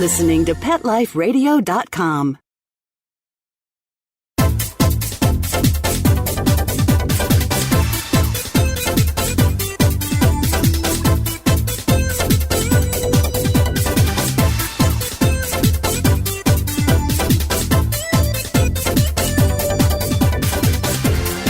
listening to PetLifeRadio.com.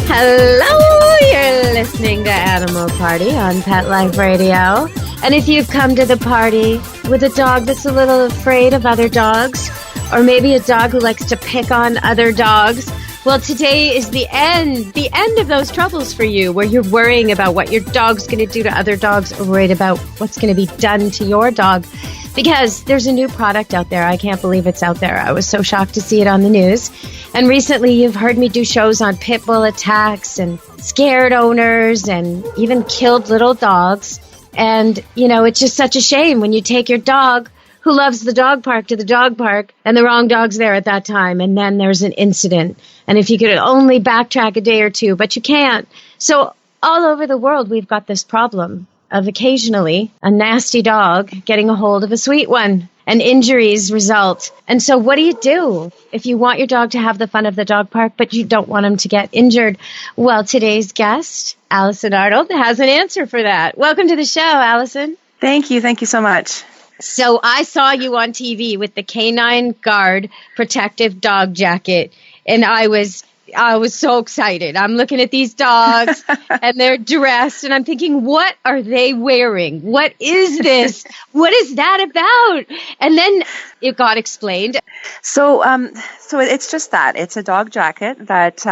Hello, you're listening to Animal Party on Pet Life Radio. And if you've come to the party with a dog that's a little afraid of other dogs, or maybe a dog who likes to pick on other dogs, well, today is the end of those troubles for you, where you're worrying about what your dog's going to do to other dogs, or worried about what's going to be done to your dog. Because there's a new product out there. I can't believe it's out there. I was so shocked to see it on the news. And recently you've heard me do shows on pit bull attacks and scared owners and even killed little dogs. And, you know, it's just such a shame when you take your dog who loves the dog park to the dog park and the wrong dog's there at that time. And then there's an incident. And if you could only backtrack a day or two, but you can't. So all over the world, we've got this problem of occasionally a nasty dog getting a hold of a sweet one, and injuries result. And so what do you do if you want your dog to have the fun of the dog park, but you don't want him to get injured? Well, today's guest, Allison Arnould, has an answer for that. Welcome to the show, Allison. Thank you. Thank you so much. So I saw you on TV with the K-9 Guard protective dog jacket, and I was so excited. I'm looking at these dogs and they're dressed and I'm thinking, what are they wearing? What is this? What is that about? And then it got explained. So it's just that. It's a dog jacket that,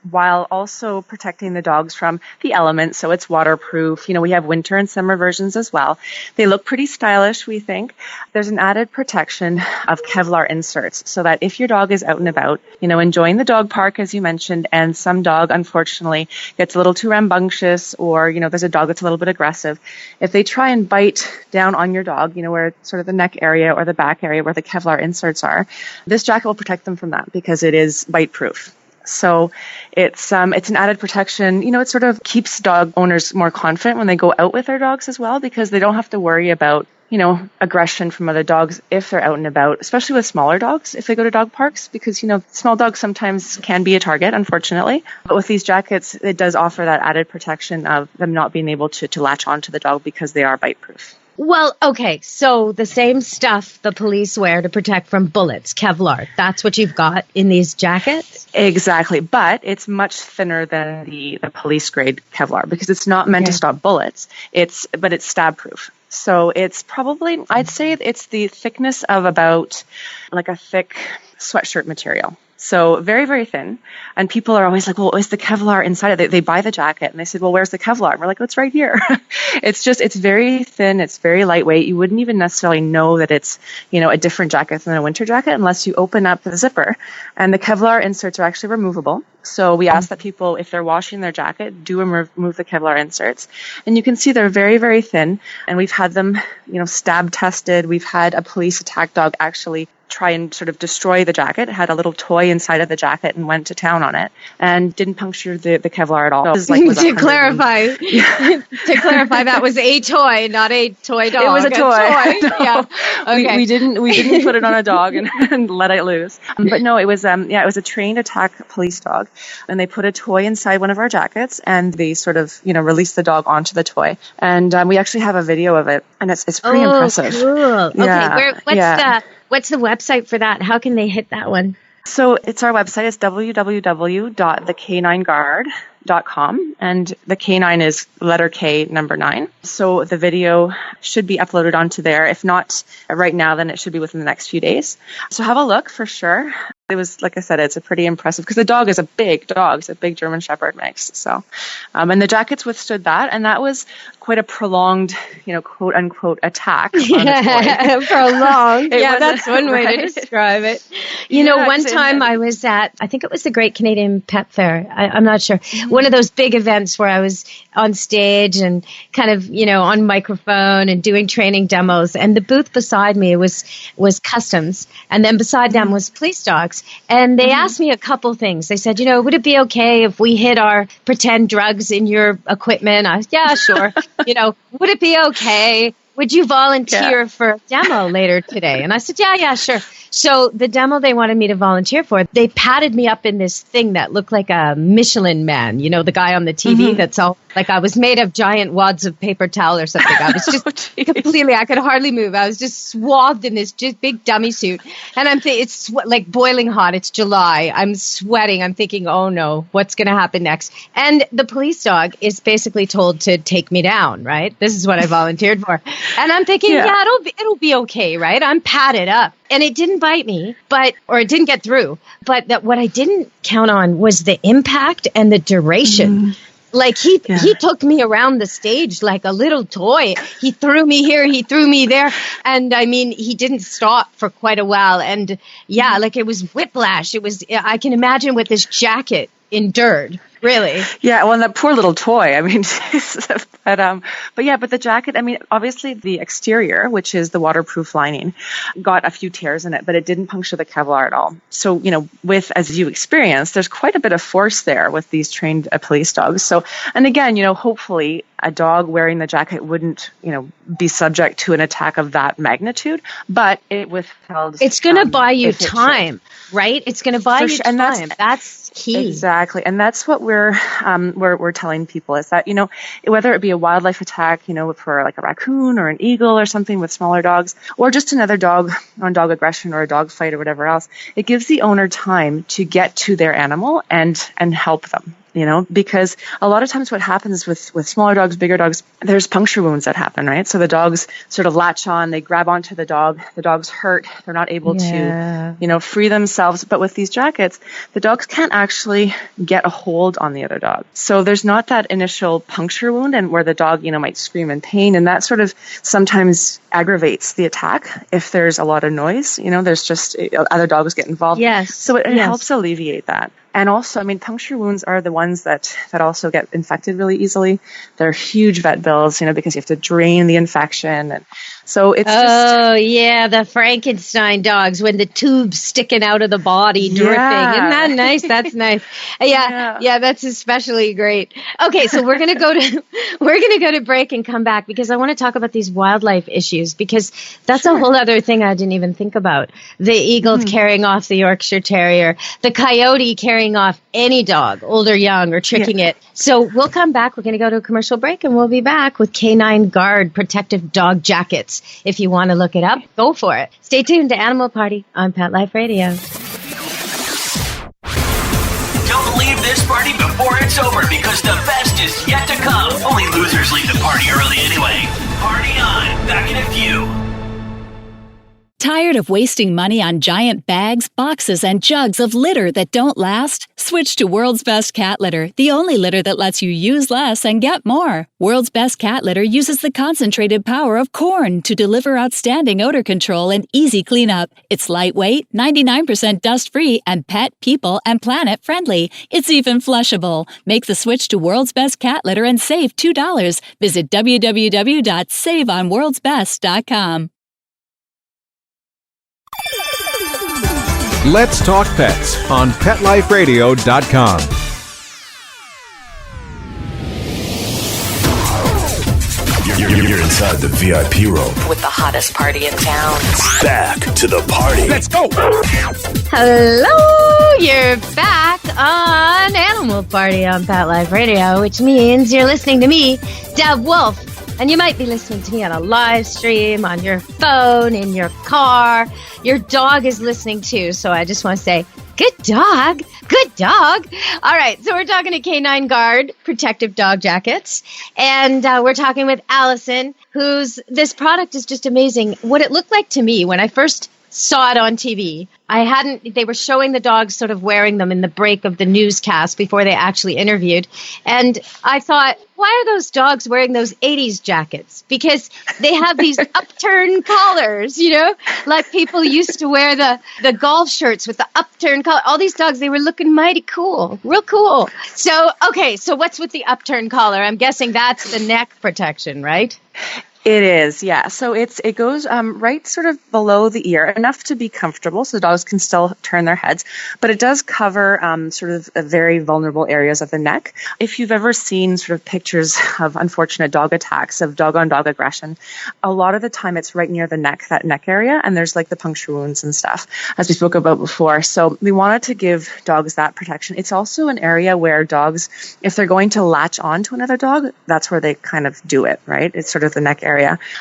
while also protecting the dogs from the elements, so it's waterproof. You know, we have winter and summer versions as well. They look pretty stylish, we think. There's an added protection of Kevlar inserts so that if your dog is out and about, you know, enjoying the dog park, as you mentioned, and some dog, unfortunately, gets a little too rambunctious, or, you know, there's a dog that's a little bit aggressive. If they try and bite down on your dog, you know, where sort of the neck area or the back area where the Kevlar inserts are, this jacket will protect them from that because it is bite proof. So it's an added protection. You know, it sort of keeps dog owners more confident when they go out with their dogs as well, because they don't have to worry about, you know, aggression from other dogs if they're out and about, especially with smaller dogs if they go to dog parks, because, you know, small dogs sometimes can be a target, unfortunately. But with these jackets, it does offer that added protection of them not being able to latch onto the dog because they are bite proof. Well, okay, so the same stuff the police wear to protect from bullets, Kevlar, that's what you've got in these jackets? Exactly, but it's much thinner than the police grade Kevlar because it's not meant to stop bullets, but it's stab proof. So it's probably, I'd say it's the thickness of about like a thick sweatshirt material. So very, very thin. And people are always like, well, is the Kevlar inside it? They buy the jacket and they said, well, where's the Kevlar? And we're like, it's right here. It's very thin. It's very lightweight. You wouldn't even necessarily know that it's, you know, a different jacket than a winter jacket unless you open up the zipper. And the Kevlar inserts are actually removable. So we ask that people, if they're washing their jacket, do remove the Kevlar inserts. And you can see they're very, very thin. And we've had them, you know, stab tested. We've had a police attack dog actually try and sort of destroy the jacket. It had a little toy inside of the jacket and went to town on it and didn't puncture the Kevlar at all. To clarify, that was a toy, not a toy dog. It was a toy. No. Yeah. Okay. We didn't put it on a dog and let it loose. But no, it was a trained attack police dog, and they put a toy inside one of our jackets and they sort of, you know, released the dog onto the toy. And we actually have a video of it, and it's pretty impressive. Cool. Yeah. Okay, what's the website for that? How can they hit that one? So it's our website. It's www.thek9guard.com. And the K9 is letter K, number 9. So the video should be uploaded onto there. If not right now, then it should be within the next few days. So have a look for sure. It was, like I said, it's a pretty impressive, because the dog is a big dog. It's a big German Shepherd mix. So, and the jackets withstood that. And that was quite a prolonged, you know, quote unquote attack. Yeah, prolonged. Yeah, that's one way to describe it. You know, one time I was at, I think it was the Great Canadian Pet Fair. I'm not sure. Mm-hmm. One of those big events where I was on stage and kind of, you know, on microphone and doing training demos. And the booth beside me was customs. And then beside them was police dogs. And they asked me a couple things. They said, you know, would it be okay if we hid our pretend drugs in your equipment? Yeah, sure. You know, would it be okay would you volunteer for a demo later today? And I said, yeah, sure. So the demo they wanted me to volunteer for, they padded me up in this thing that looked like a Michelin man, you know, the guy on the TV that's all like I was made of giant wads of paper towel or something. I was just completely, I could hardly move. I was just swathed in this just big dummy suit. And I'm thinking, it's like boiling hot. It's July. I'm sweating. I'm thinking, oh no, what's going to happen next? And the police dog is basically told to take me down, right? This is what I volunteered for. And I'm thinking, it'll be okay, right? I'm padded up. And it didn't bite me, or it didn't get through. But that what I didn't count on was the impact and the duration. Like he took me around the stage like a little toy. He threw me here, he threw me there. And I mean, he didn't stop for quite a while. And like it was whiplash. It was, I can imagine what this jacket endured. Really? Yeah, well, and that poor little toy. I mean, but the jacket, I mean, obviously the exterior, which is the waterproof lining, got a few tears in it, but it didn't puncture the Kevlar at all. So, you know, as you experienced, there's quite a bit of force there with these trained police dogs. So, and again, you know, hopefully a dog wearing the jacket wouldn't, you know, be subject to an attack of that magnitude, but it withheld. It's going to buy you time, right? It's going to buy you time. And that's key. Exactly. And that's what we're telling people is that, you know, whether it be a wildlife attack, you know, for like a raccoon or an eagle or something with smaller dogs, or just another dog on dog aggression or a dog fight or whatever else, it gives the owner time to get to their animal and help them. You know, because a lot of times what happens with smaller dogs, bigger dogs, there's puncture wounds that happen, right? So the dogs sort of latch on, they grab onto the dog's hurt, they're not able to, you know, free themselves. But with these jackets, the dogs can't actually get a hold on the other dog. So there's not that initial puncture wound and where the dog, you know, might scream in pain. And that sort of sometimes aggravates the attack if there's a lot of noise. You know, there's just other dogs get involved. Yes. So it helps alleviate that. And also, I mean, puncture wounds are the ones that also get infected really easily. They're huge vet bills, you know, because you have to drain the infection. And so it's the Frankenstein dogs when the tube's sticking out of the body dripping. Isn't that nice? That's nice. Yeah, that's especially great. Okay, so we're going to go to break and come back because I want to talk about these wildlife issues because that's a whole other thing I didn't even think about. The eagle carrying off the Yorkshire Terrier, the coyote carrying off any dog, old or young, or tricking it. So we'll come back. We're going to go to a commercial break, and we'll be back with K-9 Guard protective dog jackets. If you want to look it up, go for it. Stay tuned to Animal Party on Pet Life Radio. Don't leave this party before it's over because the best is yet to come. Only losers leave the party early anyway. Party on. Back in a few. Tired of wasting money on giant bags, boxes, and jugs of litter that don't last? Switch to World's Best Cat Litter, the only litter that lets you use less and get more. World's Best Cat Litter uses the concentrated power of corn to deliver outstanding odor control and easy cleanup. It's lightweight, 99% dust-free, and pet, people, and planet friendly. It's even flushable. Make the switch to World's Best Cat Litter and save $2. Visit www.saveonworldsbest.com. Let's Talk Pets on PetLifeRadio.com. You're inside the VIP room with the hottest party in town. Back to the party. Let's go! Hello, you're back on Animal Party on Pet Life Radio, which means you're listening to me, Deb Wolf. And you might be listening to me on a live stream, on your phone, in your car. Your dog is listening too, so I just want to say, good dog, good dog. All right, so we're talking to K-9 Guard protective dog jackets, and we're talking with Allison, this product is just amazing. What it looked like to me when I first saw it on TV, they were showing the dogs sort of wearing them in the break of the newscast before they actually interviewed. And I thought, why are those dogs wearing those 80s jackets? Because they have these upturned collars, you know, like people used to wear the golf shirts with the upturned collar. All these dogs, they were looking mighty cool, real cool. So, okay, so what's with the upturned collar? I'm guessing that's the neck protection, right? It is, yeah. So it goes right sort of below the ear, enough to be comfortable, so the dogs can still turn their heads. But it does cover sort of very vulnerable areas of the neck. If you've ever seen sort of pictures of unfortunate dog attacks, of dog-on-dog aggression, a lot of the time it's right near the neck, that neck area, and there's like the puncture wounds and stuff, as we spoke about before. So we wanted to give dogs that protection. It's also an area where dogs, if they're going to latch on to another dog, that's where they kind of do it, right? It's sort of the neck area.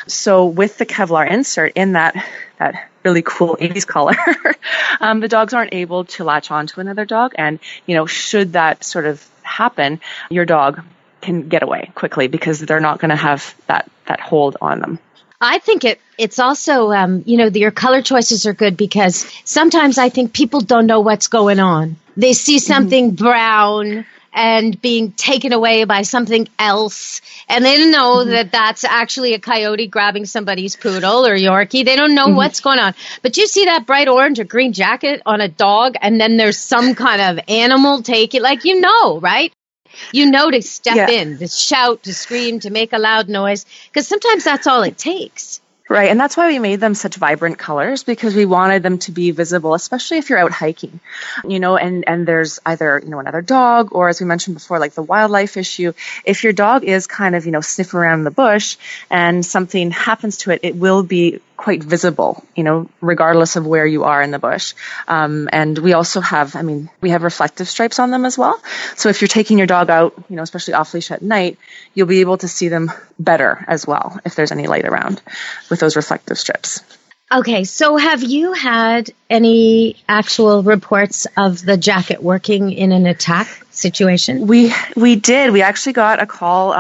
So with the Kevlar insert in that really cool 80s color, the dogs aren't able to latch onto another dog. And, should that sort of happen, your dog can get away quickly because they're not going to have that hold on them. I think it's also, your color choices are good because sometimes I think people don't know what's going on. They see something brown and being taken away by something else. And they don't know that that's actually a coyote grabbing somebody's poodle or Yorkie. They don't know what's going on. But you see that bright orange or green jacket on a dog, and then there's some kind of animal taking, right? To step in, to shout, to scream, to make a loud noise, because sometimes that's all it takes. Right. And that's why we made them such vibrant colors, because we wanted them to be visible, especially if you're out hiking, and there's either, another dog, or as we mentioned before, like the wildlife issue. If your dog is kind of, sniffing around the bush and something happens to it, it will be quite visible, regardless of where you are in the bush. And we also have, we have reflective stripes on them as well. So if you're taking your dog out, especially off leash at night, you'll be able to see them better as well if there's any light around with those reflective strips. Okay, so have you had any actual reports of the jacket working in an attack situation? We did. We actually got a call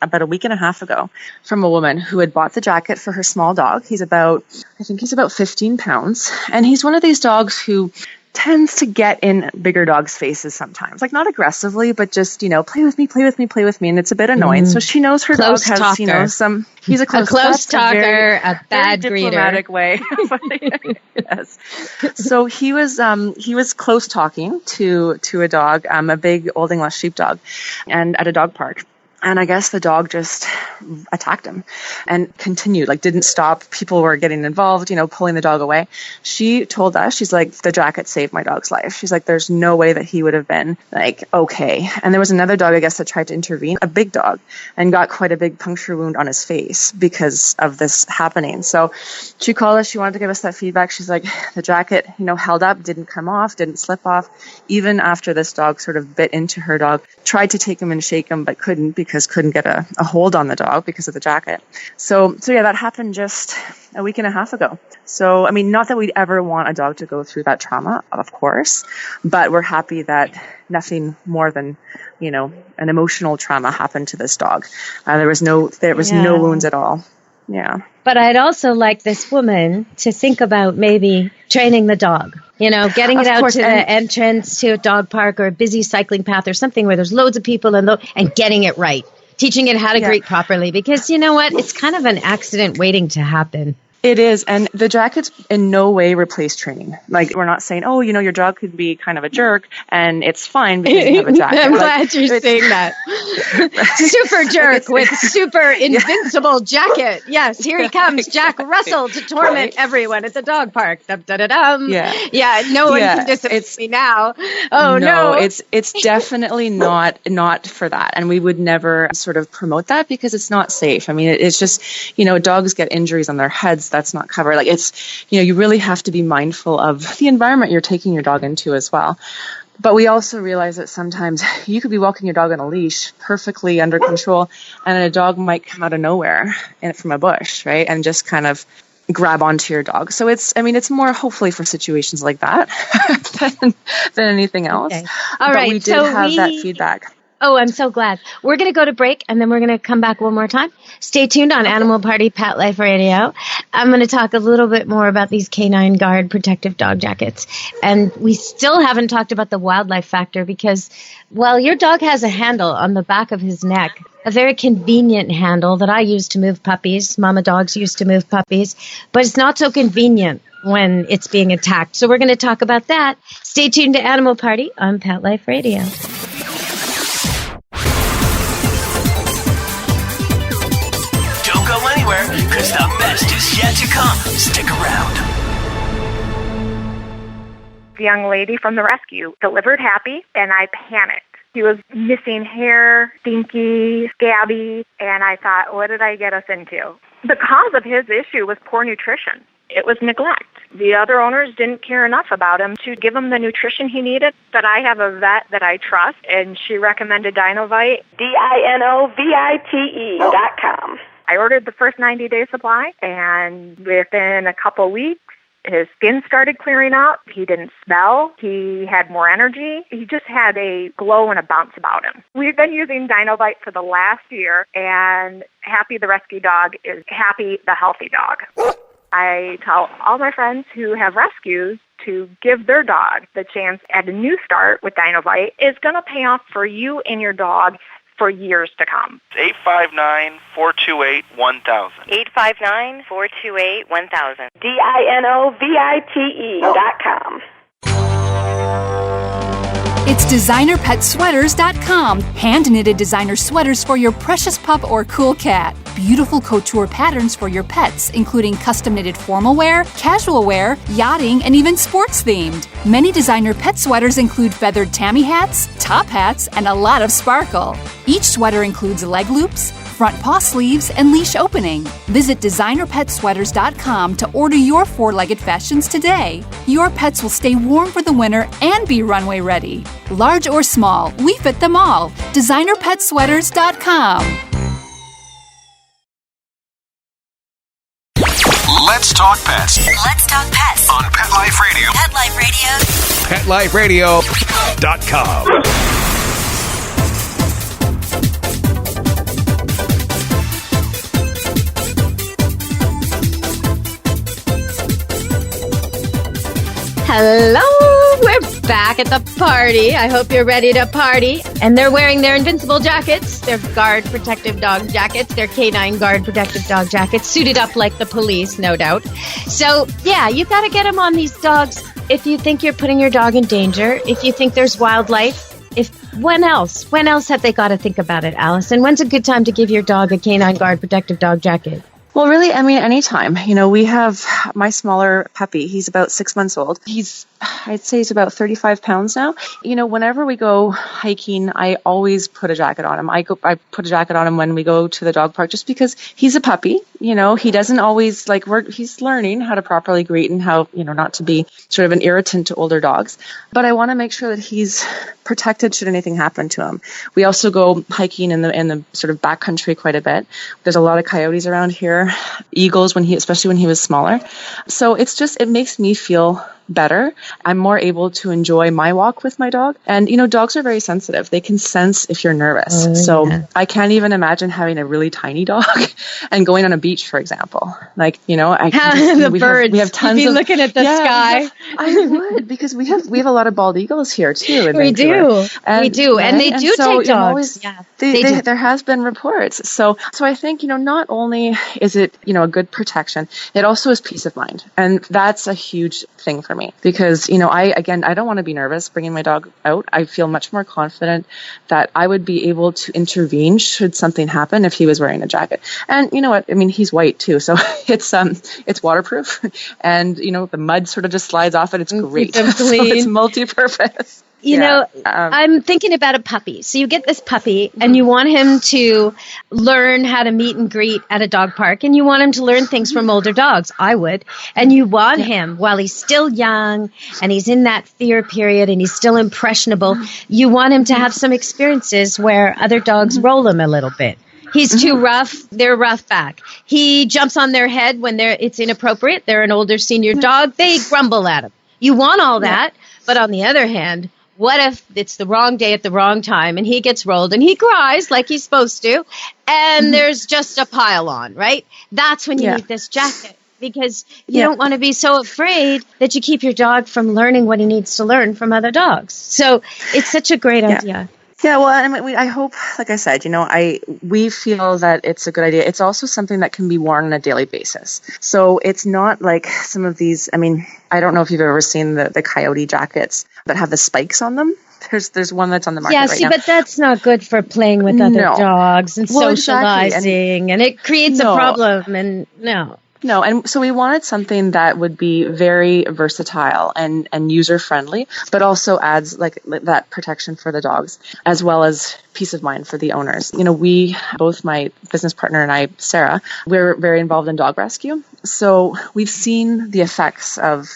about a week and a half ago from a woman who had bought the jacket for her small dog. He's about 15 pounds. And he's one of these dogs who tends to get in bigger dogs' faces sometimes. Like, not aggressively, but just, play with me. And it's a bit annoying. So she knows her close dog has, talker. He's a close talker, a bad very greeter. Diplomatic way. Yes. So he was close talking to a dog, a big Old English sheepdog, and at a dog park. And I guess the dog just attacked him and continued, didn't stop. People were getting involved, pulling the dog away. She told us, she's like, the jacket saved my dog's life. She's like, there's no way that he would have been okay. And there was another dog, I guess, that tried to intervene, a big dog, and got quite a big puncture wound on his face because of this happening. So she called us. She wanted to give us that feedback. She's like, the jacket, held up, didn't come off, didn't slip off. Even after this dog sort of bit into her dog, tried to take him and shake him, but couldn't get a hold on the dog because of the jacket. So yeah, that happened just a week and a half ago. So, not that we'd ever want a dog to go through that trauma, of course, but we're happy that nothing more than, an emotional trauma happened to this dog. There was no wounds at all. Yeah. But I'd also like this woman to think about maybe training the dog, getting it out to the entrance to a dog park or a busy cycling path or something where there's loads of people and getting it right. Teaching it how to greet properly, because you know what? It's kind of an accident waiting to happen. It is. And the jackets in no way replace training. We're not saying, your dog could be kind of a jerk and it's fine because you have a jacket. I'm glad you're saying that. Super jerk with super invincible jacket. Yes, here he comes, Jack Russell, to torment everyone at the dog park. Dum-da-da-dum. Yeah, no one can dismiss me now. Oh, no. It's definitely not for that. And we would never sort of promote that because it's not safe. It's just, dogs get injuries on their heads. That's not covered. You really have to be mindful of the environment you're taking your dog into as well. But we also realize that sometimes you could be walking your dog on a leash perfectly under control, and a dog might come out of nowhere from a bush, right? And just kind of grab onto your dog. So it's more hopefully for situations like that than anything else. Okay. All right. But we did have that feedback. Oh, I'm so glad. We're going to go to break, and then we're going to come back one more time. Stay tuned on Animal Party Pet Life Radio. I'm going to talk a little bit more about these K-9 Guard protective dog jackets. And we still haven't talked about the wildlife factor because, your dog has a handle on the back of his neck, a very convenient handle that I use to move puppies. Mama dogs used to move puppies, but it's not so convenient when it's being attacked. So we're going to talk about that. Stay tuned to Animal Party on Pet Life Radio. is yet to come. Stick around. The young lady from the rescue delivered happy, and I panicked. He was missing hair, stinky, scabby, and I thought, what did I get us into? The cause of his issue was poor nutrition. It was neglect. The other owners didn't care enough about him to give him the nutrition he needed. But I have a vet that I trust, and she recommended Dinovite, DINOVITE.com. I ordered the first 90-day supply, and within a couple weeks, his skin started clearing up. He didn't smell. He had more energy. He just had a glow and a bounce about him. We've been using Dinovite for the last year, and Happy the rescue dog is Happy the healthy dog. I tell all my friends who have rescues to give their dog the chance at a new start with Dinovite. It's going to pay off for you and your dog for years to come. 859-428-1000. 859-428-1000. DINOVITE.com. It's designerpetsweaters.com. Hand-knitted designer sweaters for your precious pup or cool cat. Beautiful couture patterns for your pets, including custom-knitted formal wear, casual wear, yachting, and even sports-themed. Many designer pet sweaters include feathered tammy hats, top hats, and a lot of sparkle. Each sweater includes leg loops, front paw sleeves, and leash opening. Visit designerpetsweaters.com to order your four-legged fashions today. Your pets will stay warm for the winter and be runway ready. Large or small, we fit them all. designerpetsweaters.com. Let's talk pets. Let's talk pets On Pet Life Radio. Pet Life Radio. PetLifeRadio.com. Hello, we're back at the party. I hope you're ready to party. And they're wearing their invincible jackets, their guard protective dog jackets, their K-9 guard protective dog jackets, suited up like the police, no doubt. So, yeah, you got to get them on these dogs if you think you're putting your dog in danger, if you think there's wildlife. When else have they got to think about it, Allison? When's a good time to give your dog a K-9 guard protective dog jacket? Well, really, I mean, anytime. You know, we have my smaller puppy. He's about 6 months old. I'd say he's about 35 pounds now. You know, whenever we go hiking, I always put a jacket on him. I put a jacket on him when we go to the dog park just because he's a puppy. You know, he doesn't always, he's learning how to properly greet and how, not to be sort of an irritant to older dogs. But I want to make sure that he's protected should anything happen to him. We also go hiking in the sort of backcountry quite a bit. There's a lot of coyotes around here, eagles especially when he was smaller. So it makes me feel better. I'm more able to enjoy my walk with my dog. And, dogs are very sensitive. They can sense if you're nervous. I can't even imagine having a really tiny dog and going on a beach, for example. We have tons You'd be of looking at the sky. I would, because we have a lot of bald eagles here too. We do. And they do take dogs. There has been reports. So I think, not only is it, a good protection, it also is peace of mind. And that's a huge thing for me because, I don't want to be nervous bringing my dog out. I feel much more confident that I would be able to intervene should something happen if he was wearing a jacket. And you know what? I mean, he's white too, so it's waterproof, and the mud sort of just slides off it. It's great. So it's multi-purpose. I'm thinking about a puppy. So you get this puppy and you want him to learn how to meet and greet at a dog park, and you want him to learn things from older dogs. I would. And you want him, while he's still young and he's in that fear period and he's still impressionable, you want him to have some experiences where other dogs roll him a little bit. He's too rough. They're rough back. He jumps on their head when it's inappropriate. They're an older senior dog. They grumble at him. You want all that. But on the other hand, what if it's the wrong day at the wrong time and he gets rolled and he cries like he's supposed to and there's just a pile on, right? That's when you need this jacket, because you don't want to be so afraid that you keep your dog from learning what he needs to learn from other dogs. So it's such a great idea. Yeah, well, I mean, I hope, like I said, we feel that it's a good idea. It's also something that can be worn on a daily basis. So it's not like some of these, I mean, I don't know if you've ever seen the coyote jackets that have the spikes on them. There's one that's on the market right now. But that's not good for playing with other dogs and socializing, and it creates a problem. And No, and so we wanted something that would be very versatile and user-friendly, but also adds like that protection for the dogs, as well as peace of mind for the owners. We, both my business partner and I, Sarah, we're very involved in dog rescue. So we've seen the effects of,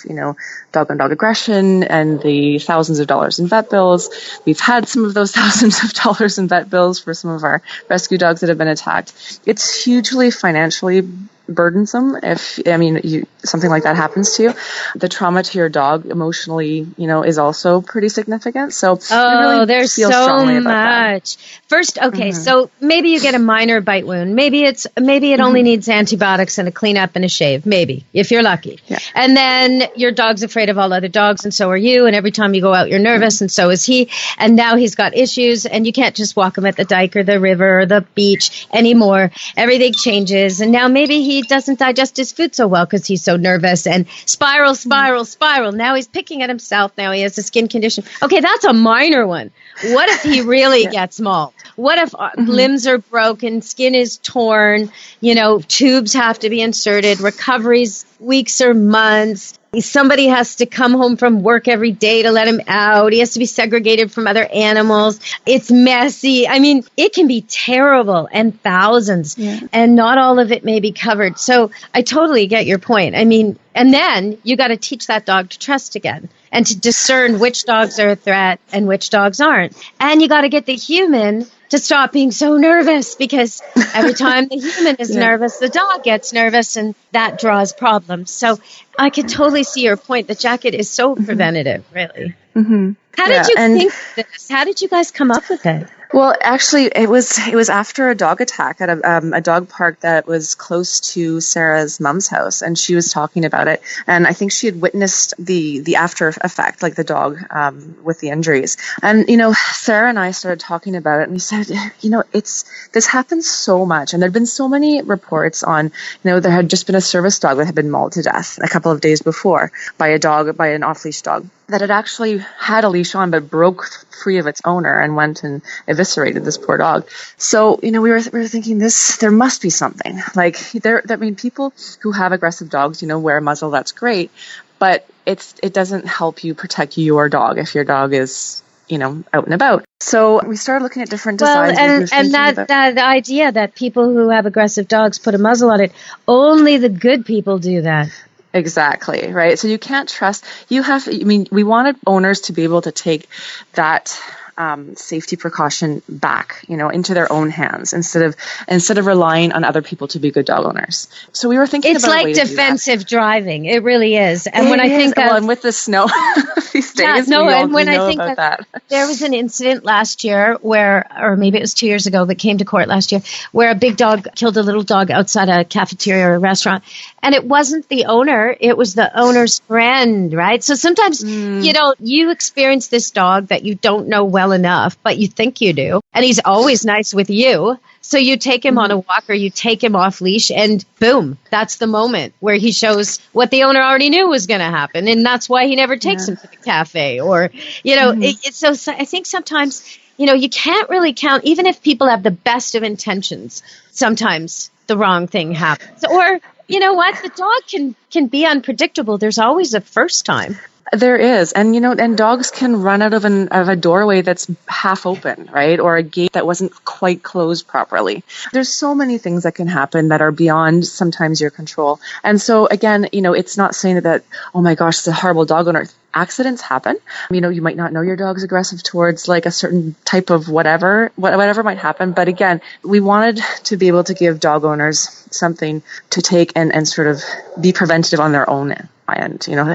dog-on-dog aggression and the thousands of dollars in vet bills. We've had some of those thousands of dollars in vet bills for some of our rescue dogs that have been attacked. It's hugely financially burdensome if something like that happens to you. The trauma to your dog emotionally, is also pretty significant. So we really there's feel so strongly about much. First, okay, so maybe you get a minor bite wound. Maybe it only needs antibiotics and a cleanup and a shave. Maybe if you're lucky. Yeah. And then your dog's afraid of all other dogs, and so are you. And every time you go out, you're nervous, and so is he. And now he's got issues, and you can't just walk him at the dike or the river or the beach anymore. Everything changes, and now maybe he doesn't digest his food so well because he's so nervous, and spiral. Now he's picking at himself. Now he has a skin condition. Okay, that's a minor one. What if he really gets mauled? What if limbs are broken, skin is torn, tubes have to be inserted, recovery's weeks or months. Somebody has to come home from work every day to let him out. He has to be segregated from other animals. It's messy. I mean, it can be terrible, and thousands, and not all of it may be covered. So I totally get your point. I mean, and then you got to teach that dog to trust again and to discern which dogs are a threat and which dogs aren't. And you got to get the human to stop being so nervous, because every time the human is nervous, the dog gets nervous, and that draws problems. So I could totally see your point. The jacket is so preventative, really. Mm-hmm. How did you think of this? How did you guys come up with it? Well, actually, it was after a dog attack at a dog park that was close to Sarah's mom's house, and she was talking about it. And I think she had witnessed the after effect, like the dog with the injuries. And Sarah and I started talking about it, and we said, this happens so much, and there'd been so many reports on, there had just been a service dog that had been mauled to death a couple of days before by an off-leash dog that had actually had a leash on but broke free of its owner and went and eviscerated this poor dog. So, we were thinking there must be something. Like people who have aggressive dogs, wear a muzzle, that's great, but it doesn't help you protect your dog if your dog is, out and about. So we started looking at different designs. And that idea that people who have aggressive dogs put a muzzle on it, only the good people do that. Exactly, right? So you can't trust, we wanted owners to be able to take that safety precaution back, into their own hands instead of relying on other people to be good dog owners. So we were thinking it's about like defensive driving. It really is. And when I think and with the snow these days, that. There was an incident last year or maybe it was 2 years ago, but came to court last year, where a big dog killed a little dog outside a cafeteria or a restaurant. And it wasn't the owner, it was the owner's friend, right? So sometimes, you experience this dog that you don't know well enough, but you think you do. And he's always nice with you. So you take him on a walk or you take him off leash, and boom, that's the moment where he shows what the owner already knew was going to happen. And that's why he never takes him to the cafe or, so I think sometimes, you can't really count, even if people have the best of intentions, sometimes the wrong thing happens. Or, the dog can be unpredictable. There's always a first time. There is. And, and dogs can run out of a doorway that's half open, right? Or a gate that wasn't quite closed properly. There's so many things that can happen that are beyond sometimes your control. And so again, it's not saying that, oh my gosh, it's a horrible dog owner. Accidents happen. You might not know your dog's aggressive towards like a certain type of whatever might happen. But again, we wanted to be able to give dog owners something to take and sort of be preventative on their own end,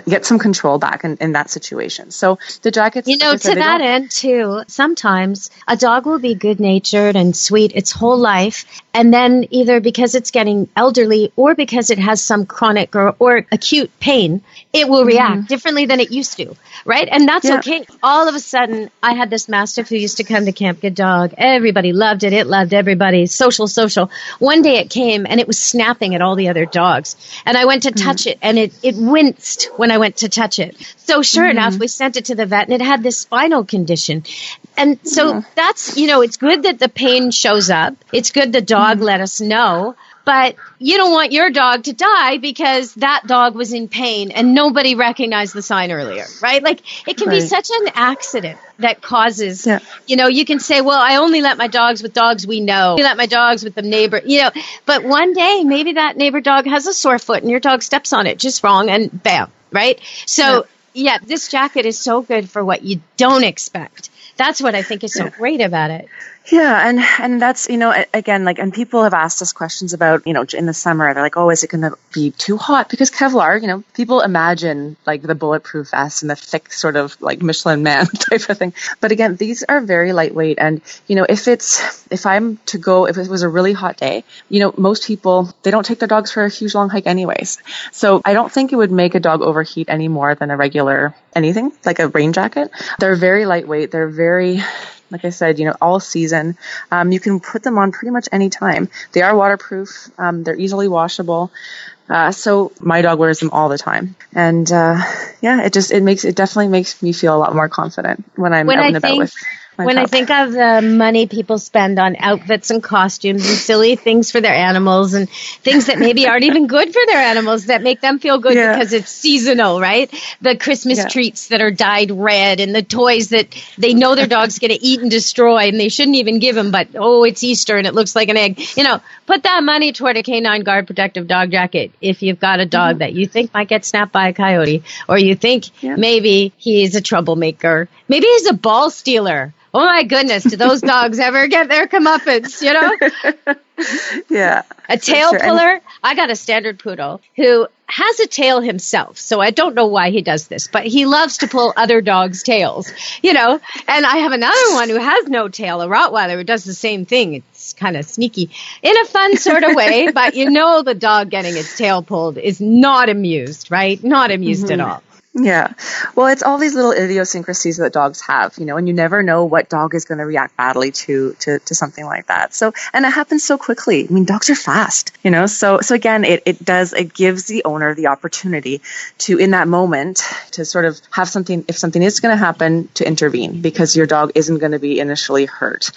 get some control back in that situation. So the jackets, to that end too, sometimes a dog will be good-natured and sweet its whole life. And then either because it's getting elderly or because it has some chronic or acute pain, it will react differently than it used to, right? And that's okay. All of a sudden, I had this Mastiff who used to come to Camp Good Dog. Everybody loved it. It loved everybody. Social. One day it came and it was snapping at all the other dogs. And I went to touch it and it winced when I went to touch it. So sure enough, we sent it to the vet and it had this spinal condition. And so that's, it's good that the pain shows up. It's good the dog let us know. But you don't want your dog to die because that dog was in pain and nobody recognized the sign earlier, right? Like it can be such an accident that causes, you can say, well, I only let my dogs with dogs we know. I let my dogs with the neighbor, but one day maybe that neighbor dog has a sore foot and your dog steps on it just wrong and bam, right? So this jacket is so good for what you don't expect. That's what I think is so great about it. Yeah. And that's, again, like, and people have asked us questions about, in the summer, they're like, oh, is it going to be too hot? Because Kevlar, people imagine like the bulletproof vest and the thick sort of like Michelin Man type of thing. But again, these are very lightweight. And, if it was a really hot day, most people, they don't take their dogs for a huge long hike anyways. So I don't think it would make a dog overheat any more than a regular anything, like a rain jacket. They're very lightweight. They're very, like I said, all season. You can put them on pretty much any time. They are waterproof. They're easily washable. So my dog wears them all the time. And it definitely makes me feel a lot more confident when I'm out and about with my When pup. I think of the money people spend on outfits and costumes and silly things for their animals and things that maybe aren't even good for their animals that make them feel good because it's seasonal, right? The Christmas treats that are dyed red and the toys that they know their dog's going to eat and destroy and they shouldn't even give them, but it's Easter and it looks like an egg. Put that money toward a K-9 guard protective dog jacket if you've got a dog that you think might get snapped by a coyote or you think maybe he's a troublemaker. Maybe he's a ball stealer. Oh my goodness, do those dogs ever get their comeuppance, Yeah. A tail puller. I got a standard poodle who has a tail himself, so I don't know why he does this, but he loves to pull other dogs' tails, and I have another one who has no tail, a Rottweiler who does the same thing. It's kind of sneaky in a fun sort of way, but the dog getting its tail pulled is not amused, right? Not amused at all. Yeah. Well, it's all these little idiosyncrasies that dogs have, and you never know what dog is going to react badly to something like that. So, and it happens so quickly. I mean, dogs are fast, so again, it gives the owner the opportunity to, in that moment, to sort of have something, if something is going to happen, to intervene because your dog isn't going to be initially hurt.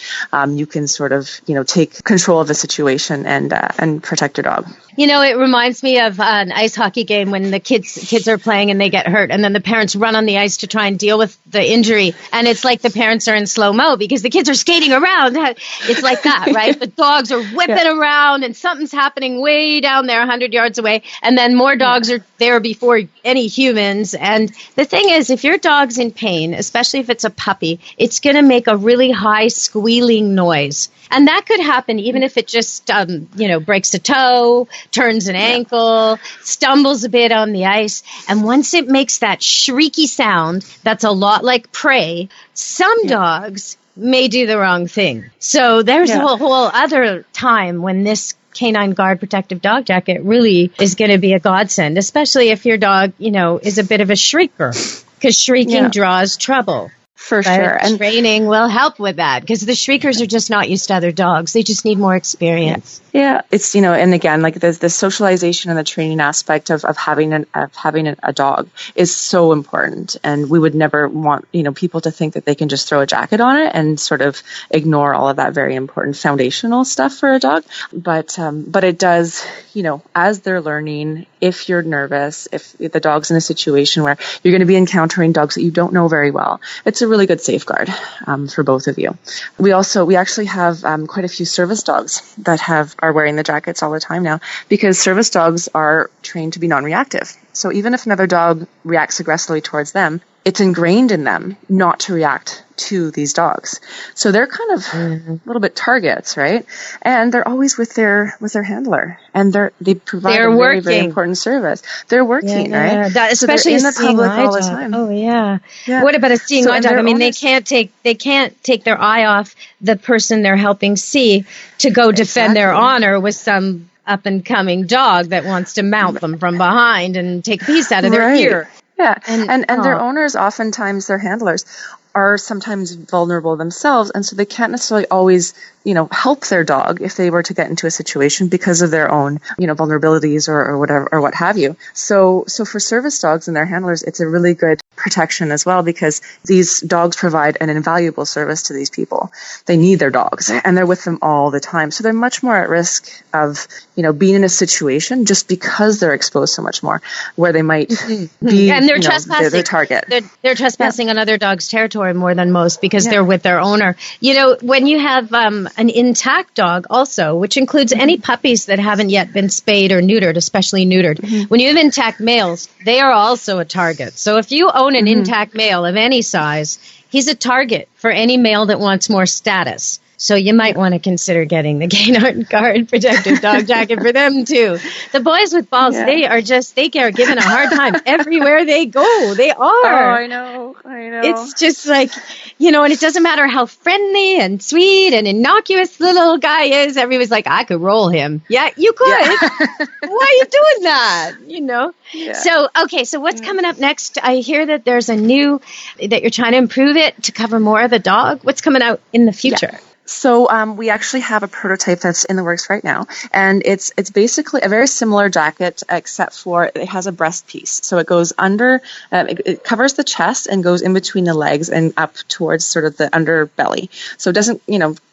You can sort of, take control of the situation and protect your dog. It reminds me of an ice hockey game when the kids are playing and they get hurt and then the parents run on the ice to try and deal with the injury. And it's like the parents are in slow-mo because the kids are skating around. It's like that, right? The dogs are whipping around and something's happening way down there 100 yards away. And then more dogs are there before any humans. And the thing is, if your dog's in pain, especially if it's a puppy, it's going to make a really high squealing noise. And that could happen even if it just, breaks a toe, turns an ankle, stumbles a bit on the ice. And once it makes that shrieky sound, that's a lot like prey, some dogs may do the wrong thing. So there's a whole other time when this K-9 guard protective dog jacket really is going to be a godsend, especially if your dog, is a bit of a shrieker, because shrieking draws trouble. For sure. And training will help with that because the shriekers are just not used to other dogs. They just need more experience. Yeah. It's, and again, like the socialization and the training aspect of having a dog is so important. And we would never want, people to think that they can just throw a jacket on it and sort of ignore all of that very important foundational stuff for a dog. But it does, as they're learning, if you're nervous, if the dog's in a situation where you're going to be encountering dogs that you don't know very well, it's a really good safeguard for both of you. We actually have quite a few service dogs that are wearing the jackets all the time now because service dogs are trained to be non-reactive. So even if another dog reacts aggressively towards them, it's ingrained in them not to react to these dogs. So they're kind of a little bit targets, right? And they're always with their handler, and they provide a very, very important service. They're working, right? Especially so they're in the public all the time. Oh yeah. What about a seeing eye dog? I mean, they can't take their eye off the person they're helping see to go defend their honor with some up and coming dog that wants to mount them from behind and take a piece out of their ear. Yeah, and their owners, oftentimes their handlers, are sometimes vulnerable themselves, and so they can't necessarily always, help their dog if they were to get into a situation because of their own, vulnerabilities or whatever, or what have you. So for service dogs and their handlers, it's a really good protection as well, because these dogs provide an invaluable service to these people. They need their dogs, and they're with them all the time. So they're much more at risk of, being in a situation just because they're exposed so much more, where they might be, and they're trespassing. They're target. They're trespassing on other dogs' territory more than most because they're with their owner. When you have an intact dog also, which includes any puppies that haven't yet been spayed or neutered, especially neutered, when you have intact males, they are also a target. So if you own an intact male of any size, he's a target for any male that wants more status. So you might want to consider getting the K-9 guard protective dog jacket for them too. The boys with balls, they are given a hard time everywhere they go. They are. Oh, I know. It's just like, and it doesn't matter how friendly and sweet and innocuous the little guy is. Everybody's like, I could roll him. Yeah, you could. Yeah. Why are you doing that? Yeah. So what's coming up next? I hear that there's that you're trying to improve it to cover more of the dog. What's coming out in the future? Yeah. So we actually have a prototype that's in the works right now, and it's basically a very similar jacket, except for it has a breast piece. So it goes under, it covers the chest and goes in between the legs and up towards sort of the underbelly. So it doesn't,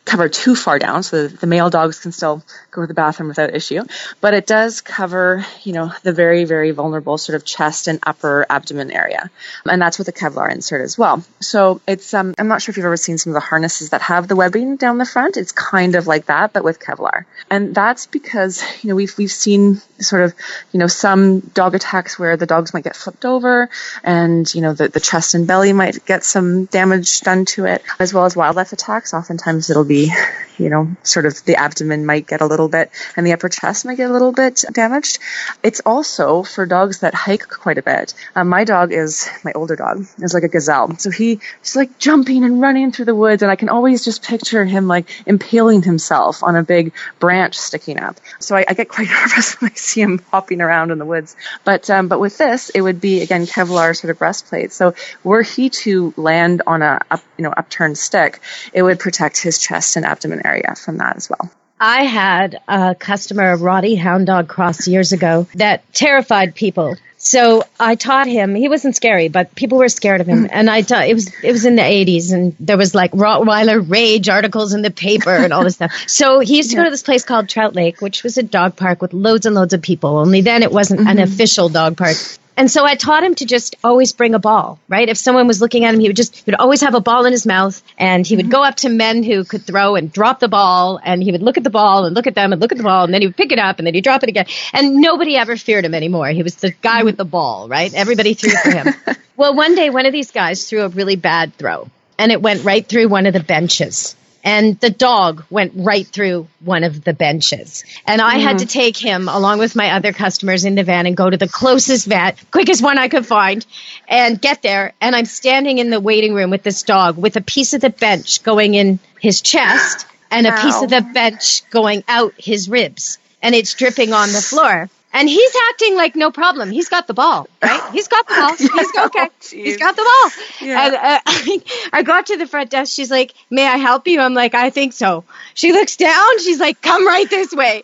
cover too far down, so the male dogs can still go to the bathroom without issue. But it does cover, the very, very vulnerable sort of chest and upper abdomen area. And that's with the Kevlar insert as well. So it's, I'm not sure if you've ever seen some of the harnesses that have the webbing down the front. It's kind of like that, but with Kevlar. And that's because, we've seen sort of, some dog attacks where the dogs might get flipped over and, the chest and belly might get some damage done to it, as well as wildlife attacks. Oftentimes it'll be, sort of the abdomen might get a little bit and the upper chest might get a little bit damaged. It's also for dogs that hike quite a bit. My older dog is like a gazelle. So he's like jumping and running through the woods, and I can always just picture him like impaling himself on a big branch sticking up. So I get quite nervous when I see him hopping around in the woods. But with this, it would be, again, Kevlar sort of breastplate. So were he to land on a upturned stick, it would protect his chest and abdomen area from that as well. I had a customer, a Rottie hound dog cross years ago that terrified people. So I taught him, he wasn't scary, but people were scared of him. And I taught, it was in the 80s, and there was like Rottweiler rage articles in the paper and all this stuff. So he used to go to this place called Trout Lake, which was a dog park with loads and loads of people. Only then it wasn't an official dog park. And so I taught him to just always bring a ball, right? If someone was looking at him, he would always have a ball in his mouth, and he would go up to men who could throw and drop the ball, and he would look at the ball and look at them and look at the ball, and then he would pick it up and then he'd drop it again. And nobody ever feared him anymore. He was the guy with the ball, right? Everybody threw for him. Well, one day, one of these guys threw a really bad throw, and it went right through one of the benches. And the dog went right through one of the benches. And I had to take him, along with my other customers, in the van and go to the closest vet, quickest one I could find, and get there. And I'm standing in the waiting room with this dog with a piece of the bench going in his chest and a piece of the bench going out his ribs. And it's dripping on the floor. And he's acting like no problem. He's got the ball, right? He's got the ball. He's okay. He's got the ball. Yeah. And I got to the front desk. She's like, "May I help you?" I'm like, "I think so." She looks down. She's like, "Come right this way."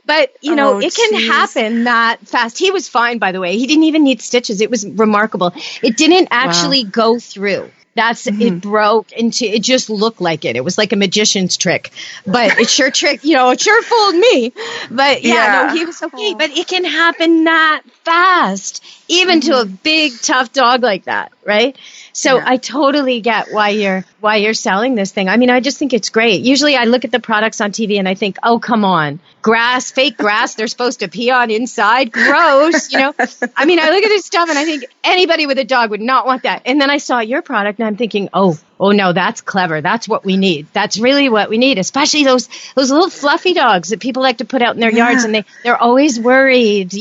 But, it can happen that fast. He was fine, by the way. He didn't even need stitches. It was remarkable. It didn't actually go through. It broke into, it just looked like it. It was like a magician's trick, but it sure it sure fooled me. But he was okay. But it can happen that fast, even to a big, tough dog like that, right? So I totally get why you're selling this thing. I mean, I just think it's great. Usually I look at the products on TV and I think, oh, come on. Grass, fake grass, they're supposed to pee on inside. Gross, I mean, I look at this stuff and I think anybody with a dog would not want that. And then I saw your product and I'm thinking, oh no, that's clever. That's what we need. That's really what we need, especially those little fluffy dogs that people like to put out in their yards, and they're always worried,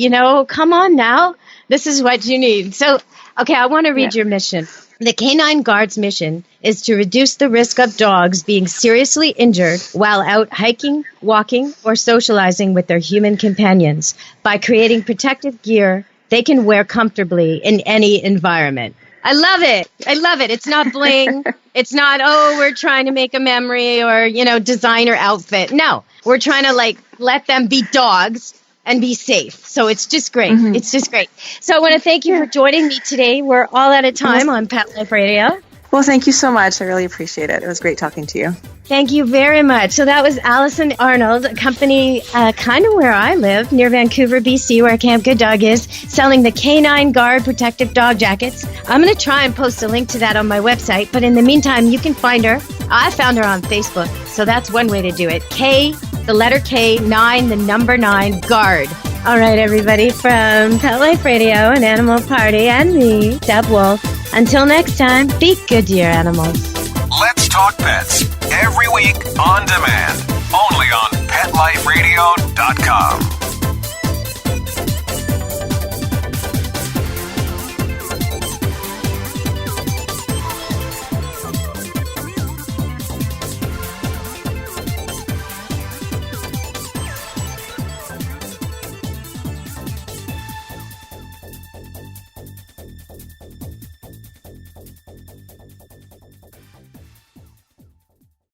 come on now. This is what you need. So, okay, I want to read your mission. The K-9 Guard's mission is to reduce the risk of dogs being seriously injured while out hiking, walking, or socializing with their human companions by creating protective gear they can wear comfortably in any environment. I love it. I love it. It's not bling. It's not, we're trying to make a memory or, designer outfit. No, we're trying to let them be dogs and be safe. So it's just great. Mm-hmm. It's just great. So I want to thank you for joining me today. We're all out of time on Pet Life Radio. Well, thank you so much. I really appreciate it. It was great talking to you. Thank you very much. So that was Allison Arnould, a company kind of where I live, near Vancouver, BC, where Camp Good Dog is, selling the K-9 Guard protective dog jackets. I'm going to try and post a link to that on my website, but in the meantime, you can find her. I found her on Facebook, so that's one way to do it. The letter K, 9, the number 9, Guard. All right, everybody, from Pet Life Radio and Animal Party and me, Deb Wolf. Until next time, be good to your animals. Let's Talk Pets, every week on demand, only on PetLifeRadio.com.